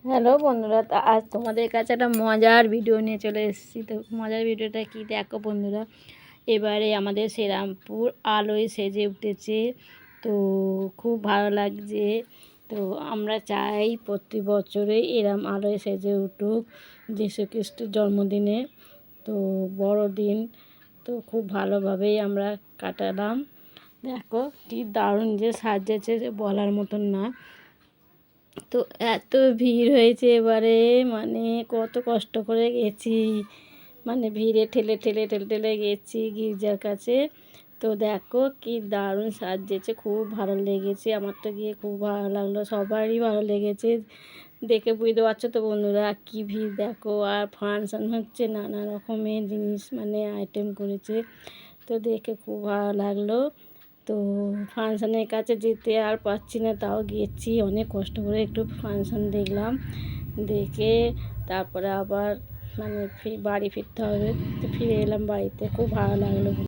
Hello বন্ধুরা, তা আজ তোমাদের কাছে একটা মজার ভিডিও নিয়ে চলে এসেছি। তো মজার ভিডিওটা কি দেখো বন্ধুরা, এবারে আমাদের শ্রীরামপুর আলোয় সেজে উঠেছে। তো খুব ভালো লাগছে। তো আমরা চাই প্রতি বছরে এরম আলোয় সেজে উঠুক যীশু খ্রিস্টের জন্মদিনে। তো বড়দিন তো খুব ভালোভাবেই আমরা কাটালাম। দেখো কি দারুণ যে সাজিয়েছে, যে বলার মতন না। তো এত ভিড় হয়েছে এবারে, মানে কত কষ্ট করে গেছি, মানে ভিড়ে ঠেলে ঠেলে ঠেলে ঠেলে গেছি গির্জার কাছে। তো দেখো কি দারুণ সাজিয়েছে, খুব ভালো লেগেছে। আমার তো গিয়ে খুব ভালো লাগলো, সবারই ভালো লেগেছে। দেখে বুঝতে পারছো তো বন্ধুরা কি ভিড় দেখো। আর ফাংশান হচ্ছে, নানা রকমের জিনিস মানে আইটেম করেছে। তো দেখে খুব ভালো লাগলো। তো ফাংশানের কাছে যেতে আর পারছি না, তাও গিয়েছি, অনেক কষ্ট করে একটু ফাংশান দেখলাম। দেখে তারপরে আবার মানে বাড়ি ফিরতে হবে। তো ফিরে এলাম বাড়িতে, খুব ভালো লাগলো।